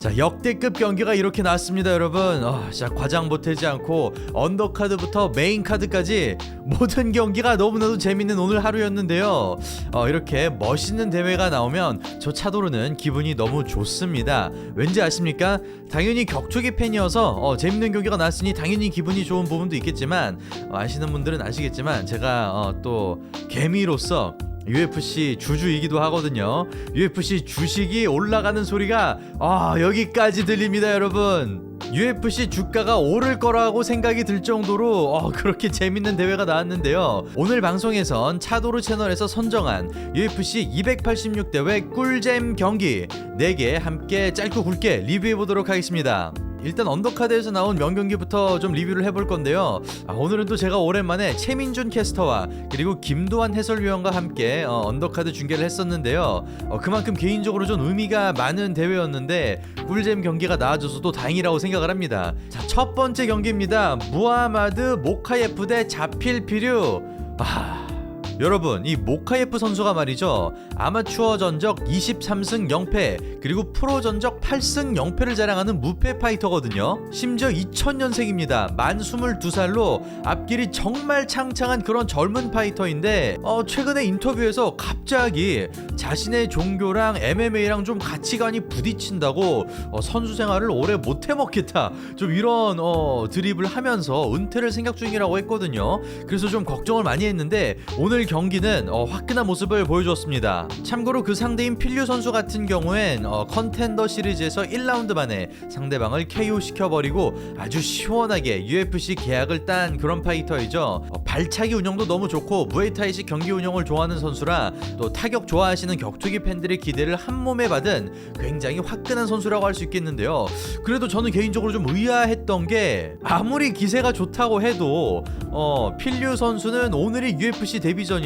자, 역대급 경기가 이렇게 나왔습니다, 여러분. 자, 과장 보태지 않고 언더카드부터 메인카드까지 모든 경기가 너무나도 재밌는 오늘 하루였는데요. 이렇게 멋있는 대회가 나오면 저 차도르는 기분이 너무 좋습니다. 왠지 아십니까? 당연히 격투기 팬이어서 재밌는 경기가 나왔으니 당연히 기분이 좋은 부분도 있겠지만 아시는 분들은 아시겠지만 제가 또 개미로서 UFC 주주이기도 하거든요. UFC 주식이 올라가는 소리가 여기까지 들립니다, 여러분. UFC 주가가 오를 거라고 생각이 들 정도로 그렇게 재밌는 대회가 나왔는데요. 오늘 방송에선 차도르 채널에서 선정한 UFC 286대회 꿀잼 경기 4개 함께 짧고 굵게 리뷰해보도록 하겠습니다. 일단 언더카드에서 나온 명경기부터 좀 리뷰를 해볼 건데요. 오늘은 또 제가 오랜만에 최민준 캐스터와 그리고 김도환 해설위원과 함께 언더카드 중계를 했었는데요. 그만큼 개인적으로 좀 의미가 많은 대회였는데 꿀잼 경기가 나와줘서도 다행이라고 생각을 합니다. 자, 첫 번째 경기입니다. 무하마드 모카예프 대 자필피류. 여러분, 이 모카예프 선수가 말이죠, 아마추어 전적 23승 0패 그리고 프로 전적 8승 0패를 자랑하는 무패 파이터거든요. 심지어 2000년생입니다. 만 22살로 앞길이 정말 창창한 그런 젊은 파이터인데 최근에 인터뷰에서 갑자기 자신의 종교랑 MMA랑 좀 가치관이 부딪힌다고 선수 생활을 오래 못 해먹겠다, 좀 이런 드립을 하면서 은퇴를 생각 중이라고 했거든요. 그래서 좀 걱정을 많이 했는데 오늘 경기는 화끈한 모습을 보여줬습니다. 참고로 그 상대인 필류 선수 같은 경우엔 컨텐더 시리즈에서 1라운드 만에 상대방을 KO 시켜버리고 아주 시원하게 UFC 계약을 딴 그런 파이터이죠. 발차기 운영도 너무 좋고 무에타이식 경기 운영을 좋아하는 선수라 또 타격 좋아하시는 격투기 팬들의 기대를 한몸에 받은 굉장히 화끈한 선수라고 할 수 있겠는데요. 그래도 저는 개인적으로 좀 의아했던 게, 아무리 기세가 좋다고 해도 필류 선수는 오늘이 UFC 데뷔전인데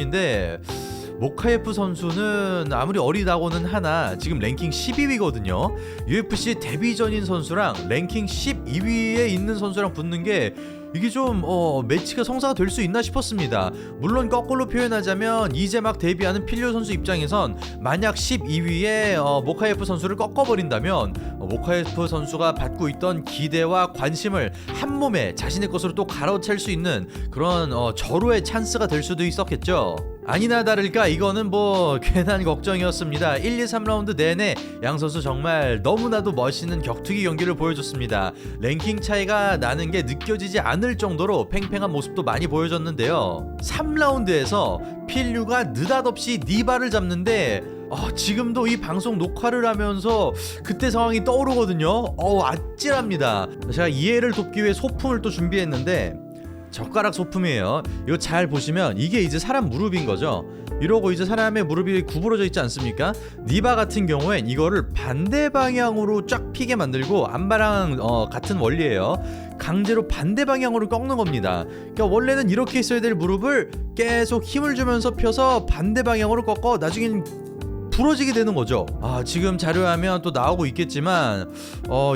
모카예프 선수는 아무리 어리다고는 하나 지금 랭킹 12위거든요. UFC 데뷔전인 선수랑 랭킹 12위에 있는 선수랑 붙는 게 이게 좀 매치가 성사가 될 수 있나 싶었습니다. 물론 거꾸로 표현하자면 이제 막 데뷔하는 필류 선수 입장에선 만약 12위에 모카예프 선수를 꺾어버린다면 모카예프 선수가 받고 있던 기대와 관심을 한몸에 자신의 것으로 또 갈아챌 수 있는 그런 절호의 찬스가 될 수도 있었겠죠. 아니나 다를까 이거는 괜한 걱정이었습니다. 1, 2, 3라운드 내내 양 선수 정말 너무나도 멋있는 격투기 경기를 보여줬습니다. 랭킹 차이가 나는 게 느껴지지 않을 정도로 팽팽한 모습도 많이 보여줬는데요. 3라운드에서 필류가 느닷없이 니바를 잡는데 지금도 이 방송 녹화를 하면서 그때 상황이 떠오르거든요. 아찔합니다. 제가 이해를 돕기 위해 소품을 또 준비했는데 젓가락 소품이에요. 이거 잘 보시면 이게 이제 사람 무릎인 거죠. 이러고 이제 사람의 무릎이 구부러져 있지 않습니까? 니바 같은 경우엔 이거를 반대 방향으로 쫙 피게 만들고, 안바랑 같은 원리예요. 강제로 반대 방향으로 꺾는 겁니다. 그러니까 원래는 이렇게 있어야 될 무릎을 계속 힘을 주면서 펴서 반대 방향으로 꺾어 나중엔 부러지게 되는 거죠. 지금 자료하면 또 나오고 있겠지만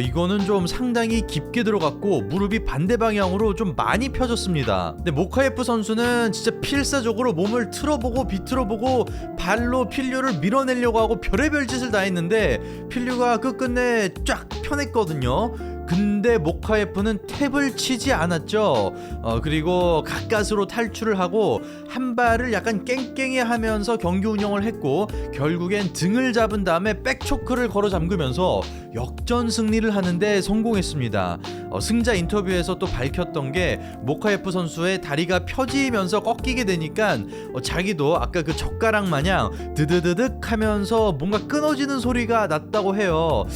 이거는 좀 상당히 깊게 들어갔고 무릎이 반대 방향으로 좀 많이 펴졌습니다. 근데 모카예프 선수는 진짜 필사적으로 몸을 틀어보고 비틀어보고 발로 필류를 밀어내려고 하고 별의별 짓을 다 했는데 필류가 끝끝내 쫙 펴냈거든요. 근데 모카예프는 탭을 치지 않았죠. 그리고 가까스로 탈출을 하고 한 발을 약간 깽깽이 하면서 경기 운영을 했고, 결국엔 등을 잡은 다음에 백초크를 걸어 잠그면서 역전 승리를 하는데 성공했습니다. 승자 인터뷰에서 또 밝혔던 게, 모카예프 선수의 다리가 펴지면서 꺾이게 되니까 자기도 아까 그 젓가락 마냥 드드드득 하면서 뭔가 끊어지는 소리가 났다고 해요.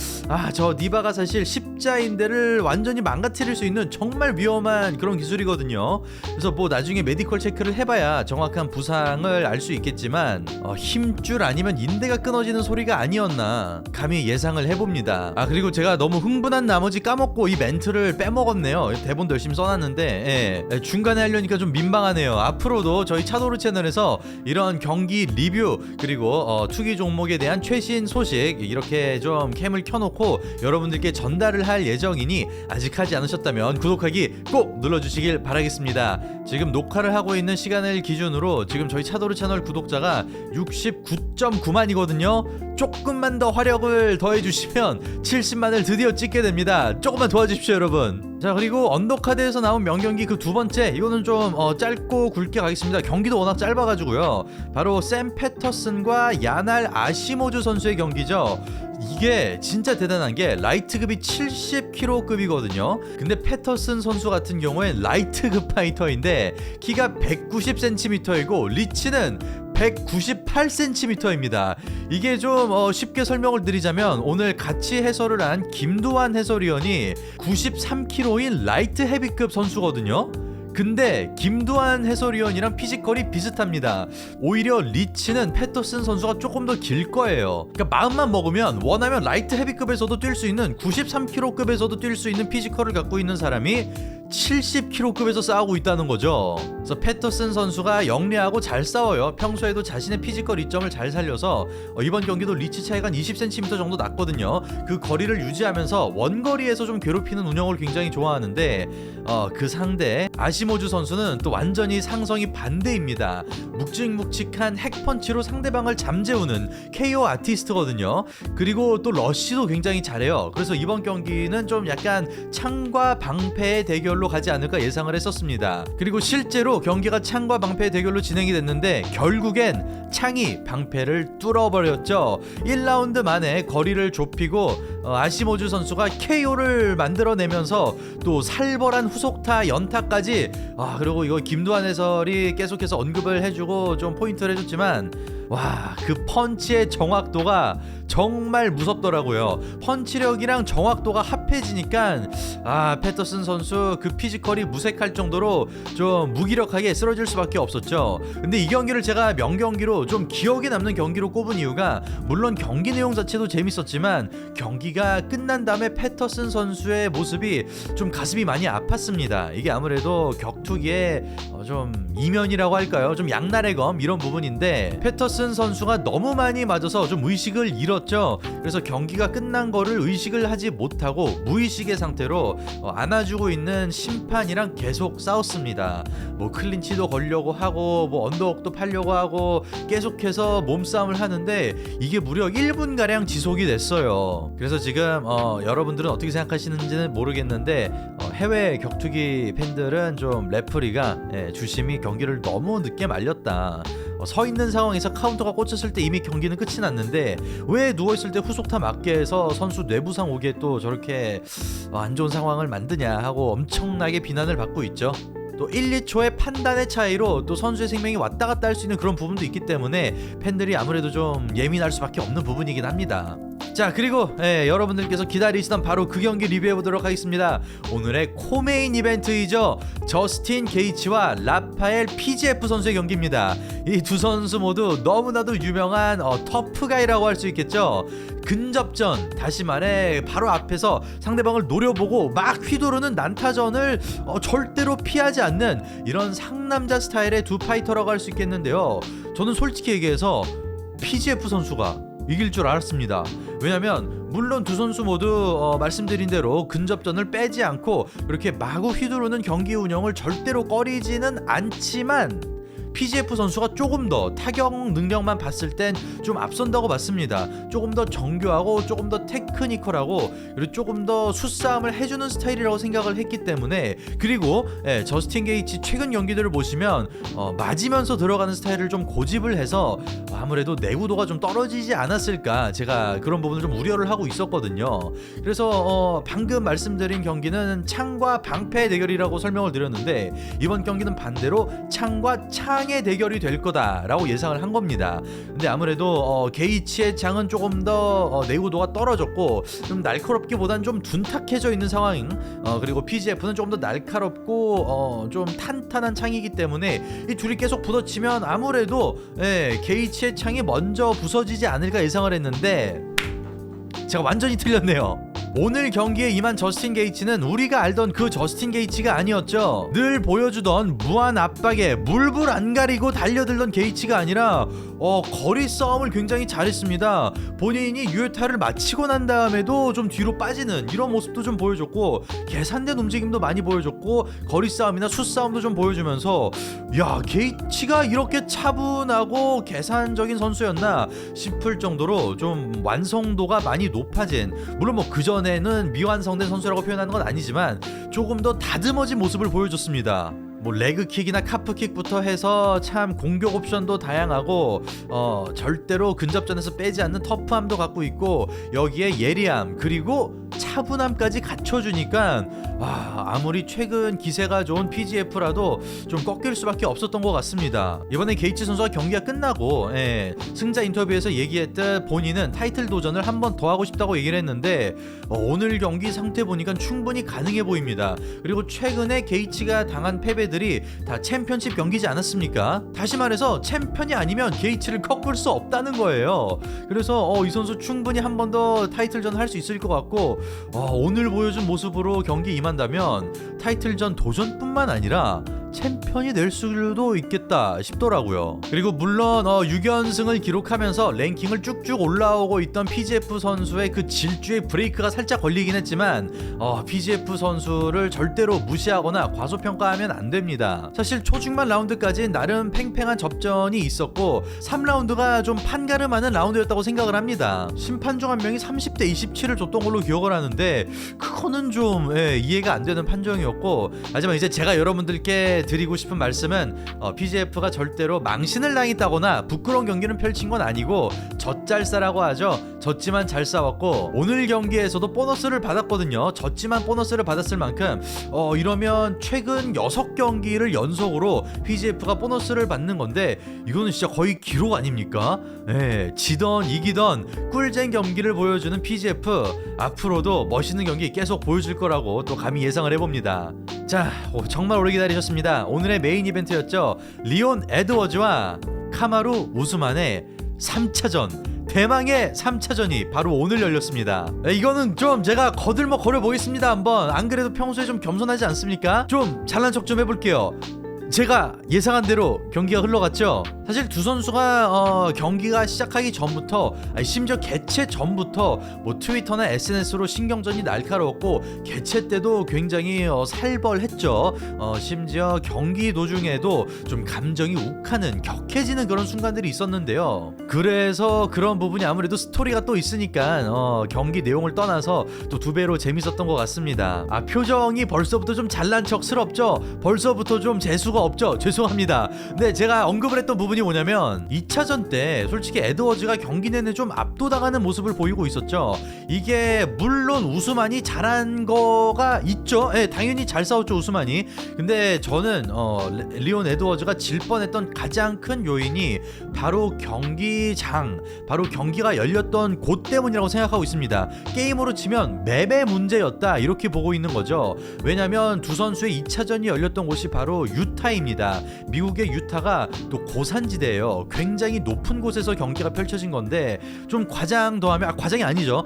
저 니바가 사실 십자인데 를 완전히 망가뜨릴 수 있는 정말 위험한 그런 기술이거든요. 그래서 나중에 메디컬 체크를 해봐야 정확한 부상을 알 수 있겠지만 힘줄 아니면 인대가 끊어지는 소리가 아니었나 감히 예상을 해봅니다. 그리고 제가 너무 흥분한 나머지 까먹고 이 멘트를 빼먹었네요. 대본도 열심히 써놨는데 중간에 하려니까 좀 민망하네요. 앞으로도 저희 차도르 채널에서 이런 경기 리뷰 그리고 투기 종목에 대한 최신 소식 이렇게 좀 캠을 켜놓고 여러분들께 전달을 할 예정 예정이니 아직 하지 않으셨다면 구독하기 꼭 눌러주시길 바라겠습니다. 지금 녹화를 하고 있는 시간을 기준으로 지금 저희 차도르 채널 구독자가 69.9만이거든요 조금만 더 화력을 더해주시면 70만을 드디어 찍게 됩니다. 조금만 도와주십시오 여러분. 자, 그리고 언더카드에서 나온 명경기 그 두 번째, 이거는 좀 짧고 굵게 가겠습니다. 경기도 워낙 짧아가지고요. 바로 샘 패터슨과 야날 아시모주 선수의 경기죠. 이게 진짜 대단한 게 라이트급이 70kg급이거든요. 근데 패터슨 선수 같은 경우엔 라이트급 파이터인데 키가 190cm이고 리치는 198cm입니다. 이게 좀 쉽게 설명을 드리자면 오늘 같이 해설을 한 김두한 해설위원이 93kg인 라이트 헤비급 선수거든요. 근데 김두한 해설위원이랑 피지컬이 비슷합니다. 오히려 리치는 패터슨 선수가 조금 더 길 거예요. 그러니까 마음만 먹으면 원하면 라이트 헤비급에서도 뛸 수 있는 93kg급에서도 뛸 수 있는 피지컬을 갖고 있는 사람이 70kg급에서 싸우고 있다는 거죠. 그래서 패터슨 선수가 영리하고 잘 싸워요. 평소에도 자신의 피지컬 이점을 잘 살려서 이번 경기도 리치 차이가 한 20cm 정도 났거든요. 그 거리를 유지하면서 원거리에서 좀 괴롭히는 운영을 굉장히 좋아하는데 그 상대 아시모주 선수는 또 완전히 상성이 반대입니다. 묵직묵직한 핵펀치로 상대방을 잠재우는 KO 아티스트거든요. 그리고 또 러쉬도 굉장히 잘해요. 그래서 이번 경기는 좀 약간 창과 방패의 대결로 가지 않을까 예상을 했었습니다. 그리고 실제로 경기가 창과 방패의 대결로 진행이 됐는데 결국엔 창이 방패를 뚫어버렸죠. 1라운드 만에 거리를 좁히고 아시모주 선수가 KO를 만들어내면서 또 살벌한 후속타 연타까지, 그리고 이거 김두한 해설이 계속해서 언급을 해주고 좀 포인트를 해줬지만 와, 그 펀치의 정확도가 정말 무섭더라고요. 펀치력이랑 정확도가 합해지니까 패터슨 선수 그 피지컬이 무색할 정도로 좀 무기력하게 쓰러질 수밖에 없었죠. 근데 이 경기를 제가 명경기로 좀 기억에 남는 경기로 꼽은 이유가, 물론 경기 내용 자체도 재밌었지만 경기가 끝난 다음에 패터슨 선수의 모습이 좀 가슴이 많이 아팠습니다. 이게 아무래도 격투기의 좀 이면이라고 할까요? 좀 양날의 검 이런 부분인데, 패터슨 선수가 너무 많이 맞아서 좀 의식을 잃었죠. 그래서 경기가 끝난 거를 의식을 하지 못하고 무의식의 상태로 안아주고 있는 심판이랑 계속 싸웠습니다. 뭐 클린치도 걸려고 하고 뭐 언더옥도 팔려고 하고 계속해서 몸싸움을 하는데 이게 무려 1분가량 지속이 됐어요. 그래서 지금 여러분들은 어떻게 생각하시는지는 모르겠는데 해외 격투기 팬들은 좀 레프리가 주심이 경기를 너무 늦게 말렸다. 서 있는 상황에서 카운터가 꽂혔을 때 이미 경기는 끝이 났는데 왜 누워있을 때 후속타 맞게 해서 선수 뇌부상 오게 또 저렇게 안 좋은 상황을 만드냐 하고 엄청나게 비난을 받고 있죠. 또 1, 2초의 판단의 차이로 또 선수의 생명이 왔다 갔다 할 수 있는 그런 부분도 있기 때문에 팬들이 아무래도 좀 예민할 수밖에 없는 부분이긴 합니다. 자, 그리고 여러분들께서 기다리시던 바로 그 경기 리뷰해보도록 하겠습니다. 오늘의 코메인 이벤트이죠. 저스틴 게이츠와 라파엘 PGF 선수의 경기입니다. 이 두 선수 모두 너무나도 유명한 터프가이라고 할 수 있겠죠. 근접전, 다시 말해 바로 앞에서 상대방을 노려보고 막 휘두르는 난타전을 절대로 피하지 않는 이런 상남자 스타일의 두 파이터라고 할 수 있겠는데요. 저는 솔직히 얘기해서 PGF 선수가 이길 줄 알았습니다. 왜냐면 물론 두 선수 모두 말씀드린 대로 근접전을 빼지 않고 그렇게 마구 휘두르는 경기 운영을 절대로 꺼리지는 않지만 PGF 선수가 조금 더 타격 능력만 봤을 땐 좀 앞선다고 봤습니다. 조금 더 정교하고 조금 더 테크니컬하고 그리고 조금 더 수싸움을 해주는 스타일이라고 생각을 했기 때문에, 그리고 저스틴 게이츠 최근 경기들을 보시면 맞으면서 들어가는 스타일을 좀 고집을 해서 아무래도 내구도가 좀 떨어지지 않았을까, 제가 그런 부분을 좀 우려를 하고 있었거든요. 그래서 방금 말씀드린 경기는 창과 방패의 대결이라고 설명을 드렸는데 이번 경기는 반대로 창과 창의 대결이 될 거다라고 예상을 한 겁니다. 근데 아무래도 게이츠의 창은 조금 더 내구도가 떨어졌고 좀 날카롭기보단 좀 둔탁해져 있는 상황인, 그리고 PGF는 조금 더 날카롭고 좀 탄탄한 창이기 때문에 이 둘이 계속 부딪히면 아무래도 게이츠의 창이 먼저 부서지지 않을까 예상을 했는데 제가 완전히 틀렸네요. 오늘 경기에 임한 저스틴 게이츠는 우리가 알던 그 저스틴 게이츠가 아니었죠. 늘 보여주던 무한 압박에 물불 안 가리고 달려들던 게이츠가 아니라 거리 싸움을 굉장히 잘했습니다. 본인이 유효타를 마치고 난 다음에도 좀 뒤로 빠지는 이런 모습도 좀 보여줬고, 계산된 움직임도 많이 보여줬고, 거리 싸움이나 숫싸움도 좀 보여주면서 야, 게이츠가 이렇게 차분하고 계산적인 선수였나 싶을 정도로 좀 완성도가 많이 높아진, 물론 뭐 그전에는 미완성된 선수라고 표현하는 건 아니지만 조금 더 다듬어진 모습을 보여줬습니다. 뭐 레그킥이나 카프킥부터 해서 참 공격 옵션도 다양하고 절대로 근접전에서 빼지 않는 터프함도 갖고 있고, 여기에 예리함 그리고 차분함까지 갖춰주니까 아무리 최근 기세가 좋은 PGF라도 좀 꺾일 수밖에 없었던 것 같습니다. 이번에 게이츠 선수가 경기가 끝나고 승자 인터뷰에서 얘기했듯 본인은 타이틀 도전을 한 번 더 하고 싶다고 얘기를 했는데 오늘 경기 상태 보니까 충분히 가능해 보입니다. 그리고 최근에 게이츠가 당한 패배들이 다 챔피언십 경기지 않았습니까? 다시 말해서 챔피언이 아니면 게이츠를 꺾을 수 없다는 거예요. 그래서 이 선수 충분히 한 번 더 타이틀전 할 수 있을 것 같고, 오늘 보여준 모습으로 경기 임한다면 타이틀전 도전뿐만 아니라 챔피언이 될 수도 있겠다 싶더라고요. 그리고 물론 6연승을 기록하면서 랭킹을 쭉쭉 올라오고 있던 PGF 선수의 그 질주의 브레이크가 살짝 걸리긴 했지만 PGF 선수를 절대로 무시하거나 과소평가하면 안 됩니다. 사실 초중반 라운드까지 나름 팽팽한 접전이 있었고 3라운드가 좀 판가름하는 라운드였다고 생각을 합니다. 심판 중 한 명이 30대 27을 줬던 걸로 기억을 하는데 그거는 좀 이해가 안 되는 판정이었고, 하지만 이제 제가 여러분들께 드리고 싶은 말씀은 PGF가 절대로 망신을 당했다거나 부끄러운 경기는 펼친 건 아니고 젖잘싸라고 하죠. 졌지만 잘 싸웠고 오늘 경기에서도 보너스를 받았거든요. 졌지만 보너스를 받았을 만큼 이러면 최근 6경기를 연속으로 PGF가 보너스를 받는 건데 이거는 진짜 거의 기록 아닙니까? 지던 이기던 꿀잼 경기를 보여주는 PGF, 앞으로도 멋있는 경기 계속 보여줄 거라고 또 감히 예상을 해봅니다. 자, 정말 오래 기다리셨습니다. 오늘의 메인 이벤트였죠. 리온 에드워즈와 카마루 우스만의 3차전, 대망의 3차전이 바로 오늘 열렸습니다. 이거는 좀 제가 거들먹거려 보겠습니다. 한번. 안 그래도 평소에 좀 겸손하지 않습니까? 좀 잘난 척 좀 해볼게요. 제가 예상한 대로 경기가 흘러갔죠. 사실 두 선수가 경기가 시작하기 전부터, 심지어 개최 전부터 뭐 트위터나 SNS로 신경전이 날카로웠고 개최 때도 굉장히 살벌했죠. 심지어 경기 도중에도 좀 감정이 욱하는, 격해지는 그런 순간들이 있었는데요. 그래서 그런 부분이 아무래도 스토리가 또 있으니까 경기 내용을 떠나서 또 두 배로 재밌었던 것 같습니다. 표정이 벌써부터 좀 잘난 척스럽죠. 벌써부터 좀 재수가 없죠. 죄송합니다. 근데 제가 언급을 했던 부분이 뭐냐면 2차전 때 솔직히 에드워즈가 경기 내내 좀 압도당하는 모습을 보이고 있었죠. 이게 물론 우스만이 잘한 거가 있죠. 당연히 잘 싸웠죠, 우스만이. 근데 저는 리온 에드워즈가 질 뻔했던 가장 큰 요인이 바로 경기장, 바로 경기가 열렸던 곳 때문이라고 생각하고 있습니다. 게임으로 치면 맵의 문제였다, 이렇게 보고 있는 거죠. 왜냐면 두 선수의 2차전이 열렸던 곳이 바로 유타입니다. 미국의 유타가 또 고산지대예요. 굉장히 높은 곳에서 경기가 펼쳐진 건데 좀 과장 더하면 과장이 아니죠.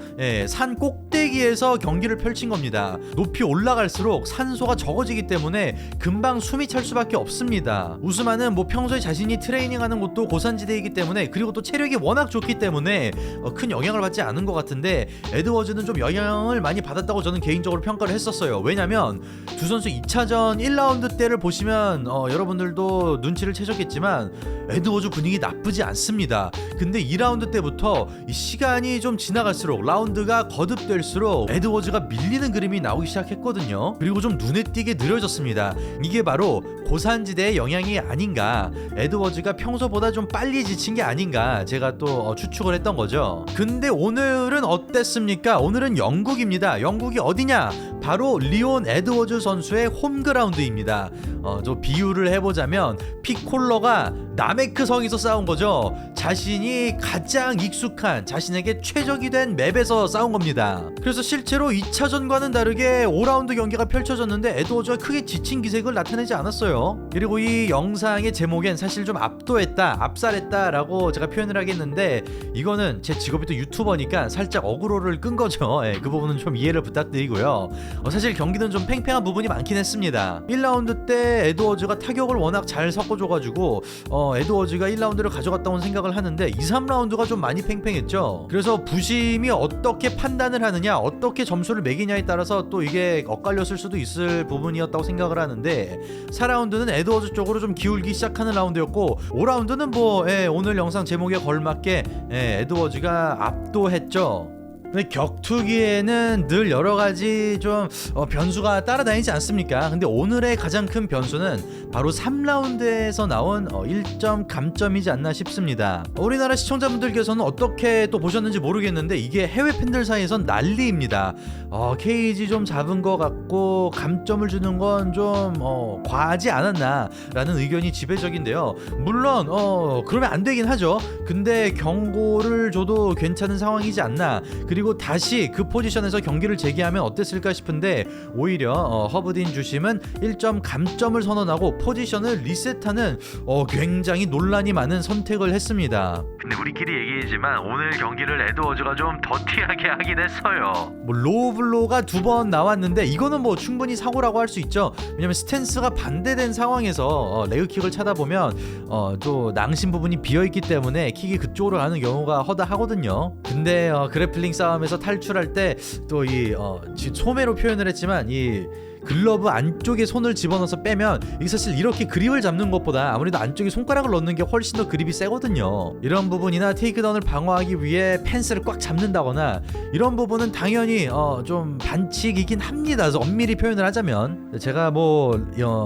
산 꼭대기에서 경기를 펼친 겁니다. 높이 올라갈수록 산소가 적어지기 때문에 금방 숨이 찰 수밖에 없습니다. 우스만은 뭐 평소에 자신이 트레이닝하는 곳도 고산지대이기 때문에, 그리고 또 체력이 워낙 좋기 때문에 큰 영향을 받지 않은 것 같은데 에드워즈는 좀 영향을 많이 받았다고 저는 개인적으로 평가를 했었어요. 왜냐면 두 선수 2차전 1라운드 때를 보시면 여러분들도 눈치를 채셨겠지만 에드워즈 분위기 나쁘지 않습니다. 근데 2라운드 때부터 이 시간이 좀 지나갈수록, 라운드가 거듭될수록 에드워즈가 밀리는 그림이 나오기 시작했거든요. 그리고 좀 눈에 띄게 느려졌습니다. 이게 바로 고산지대의 영향이 아닌가, 에드워즈가 평소보다 좀 빨리 지친 게 아닌가 제가 또 추측을 했던 거죠. 근데 오늘은 어땠습니까? 오늘은 영국입니다. 영국이 어디냐? 바로 리온 에드워즈 선수의 홈그라운드입니다. 좀 비유를 해보자면 피콜러가 나메크 성에서 싸운 거죠. 자신이 가장 익숙한, 자신에게 최적이 된 맵에서 싸운 겁니다. 그래서 실제로 2차전과는 다르게 5라운드 경기가 펼쳐졌는데 에드워즈가 크게 지친 기색을 나타내지 않았어요. 그리고 이 영상의 제목엔 사실 좀 압도했다, 압살했다 라고 제가 표현을 하겠는데, 이거는 제 직업이 또 유튜버니까 살짝 어그로를 끈 거죠. 그 부분은 좀 이해를 부탁드리고요. 사실 경기는 좀 팽팽한 부분이 많긴 했습니다. 1라운드 때 에드워즈가 타격을 워낙 잘 섞어줘가지고 에드워즈가 1라운드를 가져갔다고 생각을 하는데 2, 3라운드가 좀 많이 팽팽했죠. 그래서 부심이 어떻게 판단을 하느냐, 어떻게 점수를 매기냐에 따라서 또 이게 엇갈렸을 수도 있을 부분이었다고 생각을 하는데, 4라운드는 에드워즈 쪽으로 좀 기울기 시작하는 라운드였고, 5라운드는 오늘 영상 제목에 걸맞게 에드워즈가 압도했죠. 근데 격투기에는 늘 여러가지 좀 변수가 따라다니지 않습니까? 근데 오늘의 가장 큰 변수는 바로 3라운드에서 나온 1점 감점이지 않나 싶습니다. 우리나라 시청자분들께서는 어떻게 또 보셨는지 모르겠는데 이게 해외 팬들 사이에선 난리입니다. 케이지 좀 잡은 것 같고 감점을 주는 건 좀 과하지 않았나 라는 의견이 지배적인데요. 물론 그러면 안 되긴 하죠. 근데 경고를 줘도 괜찮은 상황이지 않나. 그리고 다시 그 포지션에서 경기를 재개하면 어땠을까 싶은데, 오히려 허브딘 주심은 1점 감점을 선언하고 포지션을 리셋하는 굉장히 논란이 많은 선택을 했습니다. 근데 우리끼리 얘기지만 오늘 경기를 에드워즈가 좀 더티하게 하긴 했어요. 로우 블로가 2번 나왔는데 이거는 충분히 사고라고 할 수 있죠. 왜냐면 스탠스가 반대된 상황에서 레그킥을 차다 보면 또 낭심 부분이 비어있기 때문에 킥이 그쪽으로 가는 경우가 허다하거든요. 근데 그래플링 싸움에서 탈출할 때 또 이 소매로 표현을 했지만 이 글러브 안쪽에 손을 집어넣어서 빼면 이게 사실 이렇게 그립을 잡는 것보다 아무래도 안쪽에 손가락을 넣는 게 훨씬 더 그립이 세거든요. 이런 부분이나 테이크다운을 방어하기 위해 펜스를 꽉 잡는다거나 이런 부분은 당연히 좀 반칙이긴 합니다. 그래서 엄밀히 표현을 하자면, 제가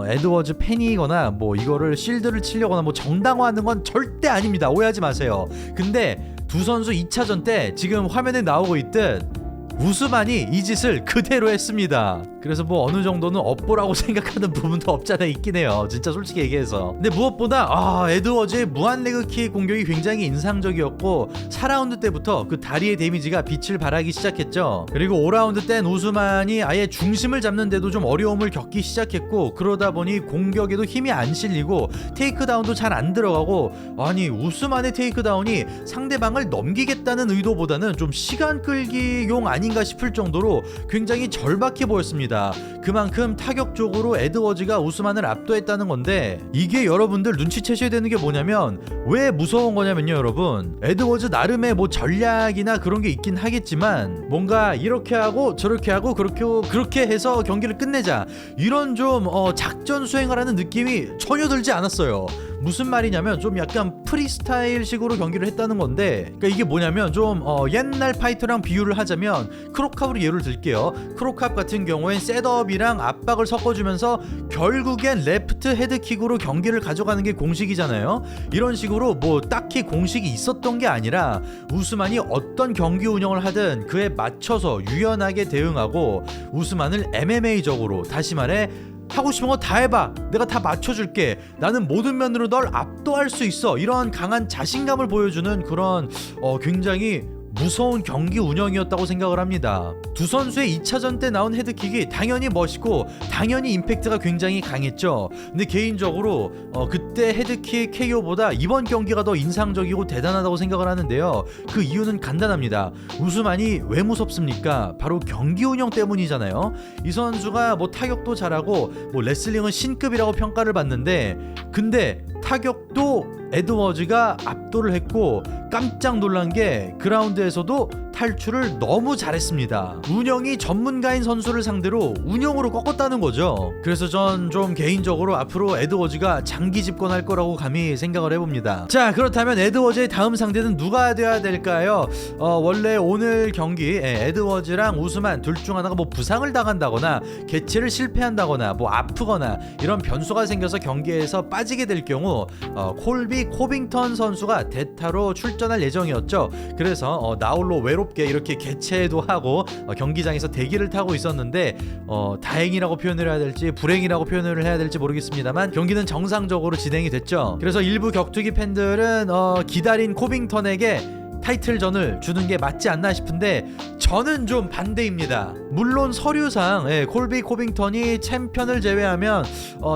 에드워즈 팬이거나 이거를 실드를 치려거나 정당화하는 건 절대 아닙니다. 오해하지 마세요. 근데 두 선수 2차전 때 지금 화면에 나오고 있듯 우스만이 이 짓을 그대로 했습니다. 그래서 어느 정도는 업보라고 생각하는 부분도 없잖아 있긴 해요. 진짜 솔직히 얘기해서. 근데 무엇보다 에드워즈의 무한 레그킥 공격이 굉장히 인상적이었고, 4라운드 때부터 그 다리의 데미지가 빛을 발하기 시작했죠. 그리고 5라운드 땐 우스만이 아예 중심을 잡는데도 좀 어려움을 겪기 시작했고, 그러다 보니 공격에도 힘이 안 실리고 테이크다운도 잘 안 들어가고, 아니 우스만의 테이크다운이 상대방을 넘기겠다는 의도보다는 좀 시간 끌기용 아닌가 싶을 정도로 굉장히 절박해 보였습니다. 그만큼 타격적으로 에드워즈가 우스만을 압도했다는 건데, 이게 여러분들 눈치채셔야 되는 게 뭐냐면, 왜 무서운 거냐면요 여러분, 에드워즈 나름의 전략이나 그런 게 있긴 하겠지만 뭔가 이렇게 하고 저렇게 하고 그렇게 해서 경기를 끝내자, 이런 좀 작전 수행을 하는 느낌이 전혀 들지 않았어요. 무슨 말이냐면 좀 약간 프리스타일 식으로 경기를 했다는 건데, 그러니까 이게 뭐냐면 좀 옛날 파이터랑 비유를 하자면 크로캅으로 예를 들게요. 크로캅 같은 경우엔 셋업이랑 압박을 섞어주면서 결국엔 레프트 헤드킥으로 경기를 가져가는 게 공식이잖아요. 이런 식으로 딱히 공식이 있었던 게 아니라 우스만이 어떤 경기 운영을 하든 그에 맞춰서 유연하게 대응하고, 우스만을 MMA적으로, 다시 말해 하고 싶은 거 다 해봐, 내가 다 맞춰줄게, 나는 모든 면으로 널 압도할 수 있어, 이런 강한 자신감을 보여주는 그런 굉장히 무서운 경기 운영이었다고 생각을 합니다. 두 선수의 2차전 때 나온 헤드킥이 당연히 멋있고 당연히 임팩트가 굉장히 강했죠. 근데 개인적으로 그때 헤드킥 KO보다 이번 경기가 더 인상적이고 대단하다고 생각을 하는데요. 그 이유는 간단합니다. 우스만이 왜 무섭습니까? 바로 경기 운영 때문이잖아요. 이 선수가 타격도 잘하고 레슬링은 신급이라고 평가를 받는데, 근데 타격도 에드워즈가 압도를 했고, 깜짝 놀란 게 그라운드에서도 탈출을 너무 잘했습니다. 운영이 전문가인 선수를 상대로 운영으로 꺾었다는 거죠. 그래서 전 좀 개인적으로 앞으로 에드워즈가 장기 집권할 거라고 감히 생각을 해봅니다. 자, 그렇다면 에드워즈의 다음 상대는 누가 돼야 될까요? 원래 오늘 경기 에드워즈랑 우스만 둘 중 하나가 부상을 당한다거나 개최를 실패한다거나 아프거나 이런 변수가 생겨서 경기에서 빠지게 될 경우 콜비 코빙턴 선수가 대타로 출전할 예정이었죠. 그래서 나홀로 외로 외롭게 이렇게 개최도 하고 경기장에서 대기를 타고 있었는데 다행이라고 표현을 해야 될지 불행이라고 표현을 해야 될지 모르겠습니다만 경기는 정상적으로 진행이 됐죠. 그래서 일부 격투기 팬들은 기다린 코빙턴에게 타이틀전을 주는 게 맞지 않나 싶은데 저는 좀 반대입니다. 물론 서류상 콜비 코빙턴이 챔피언을 제외하면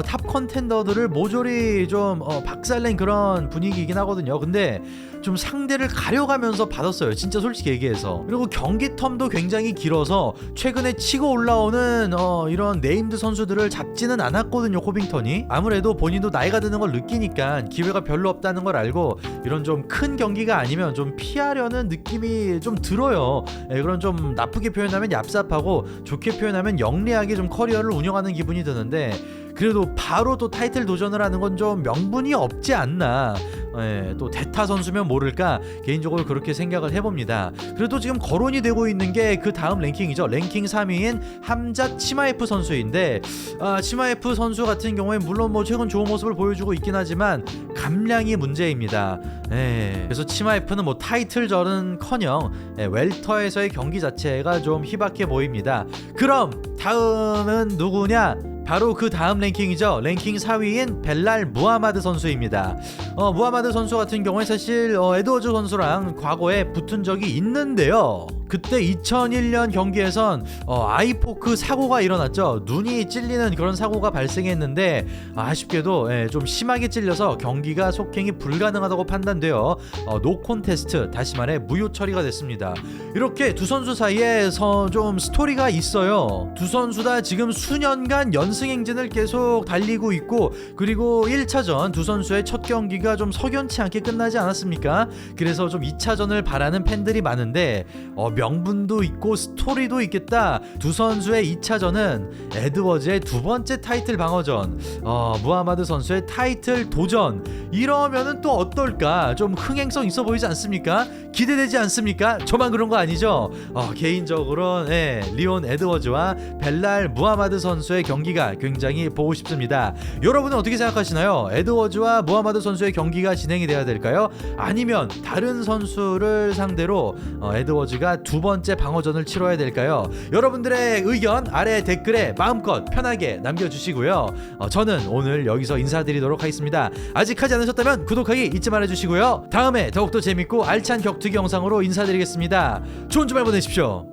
탑 컨텐더들을 모조리 좀 박살낸 그런 분위기이긴 하거든요. 근데 좀 상대를 가려가면서 받았어요. 진짜 솔직히 얘기해서. 그리고 경기 텀도 굉장히 길어서 최근에 치고 올라오는 이런 네임드 선수들을 잡지는 않았거든요. 코빙턴이. 아무래도 본인도 나이가 드는 걸 느끼니까 기회가 별로 없다는 걸 알고 이런 좀 큰 경기가 아니면 좀 피하려는 느낌이 좀 들어요. 그런 좀 나쁘게 표현하면 얍삽하고 좋게 표현하면 영리하게 좀 커리어를 운영하는 기분이 드는데 그래도 바로 또 타이틀 도전을 하는 건 좀 명분이 없지 않나. 또 대타 선수면 모를까 개인적으로 그렇게 생각을 해봅니다. 그래도 지금 거론이 되고 있는 게 그 다음 랭킹이죠. 랭킹 3위인 함자 치마에프 선수인데 치마에프 선수 같은 경우에 물론 뭐 최근 좋은 모습을 보여주고 있긴 하지만 감량이 문제입니다. 그래서 치마에프는 뭐 타이틀전은커녕 웰터에서의 경기 자체가 좀 희박해 보입니다. 그럼 다음은 누구냐? 바로 그 다음 랭킹이죠. 랭킹 4위인 벨랄 무하마드 선수입니다. 무하마드 선수 같은 경우에 사실 에드워즈 선수랑 과거에 붙은 적이 있는데요. 그때 2001년 경기에선 아이포크 사고가 일어났죠. 눈이 찔리는 그런 사고가 발생했는데 아쉽게도 좀 심하게 찔려서 경기가 속행이 불가능하다고 판단되어 노 콘테스트, 다시 말해 무효 처리가 됐습니다. 이렇게 두 선수 사이에서 좀 스토리가 있어요. 두 선수 다 지금 수년간 연승 행진을 계속 달리고 있고 그리고 1차전 두 선수의 첫 경기가 좀 석연치 않게 끝나지 않았습니까? 그래서 좀 2차전을 바라는 팬들이 많은데 명분도 있고 스토리도 있겠다. 두 선수의 2차전은 에드워즈의 두 번째 타이틀 방어전, 무하마드 선수의 타이틀 도전. 이러면은 또 어떨까? 좀 흥행성 있어 보이지 않습니까? 기대되지 않습니까? 저만 그런 거 아니죠? 개인적으로 리온 에드워즈와 벨랄 무하마드 선수의 경기가 굉장히 보고 싶습니다. 여러분은 어떻게 생각하시나요? 에드워즈와 무하마드 선수의 경기가 진행이 돼야 될까요? 아니면 다른 선수를 상대로 에드워즈가 두 번째 방어전을 치러야 될까요? 여러분들의 의견 아래 댓글에 마음껏 편하게 남겨주시고요. 저는 오늘 여기서 인사드리도록 하겠습니다. 아직 하지 않으셨다면 구독하기 잊지 말아주시고요. 다음에 더욱더 재밌고 알찬 격투기 영상으로 인사드리겠습니다. 좋은 주말 보내십시오.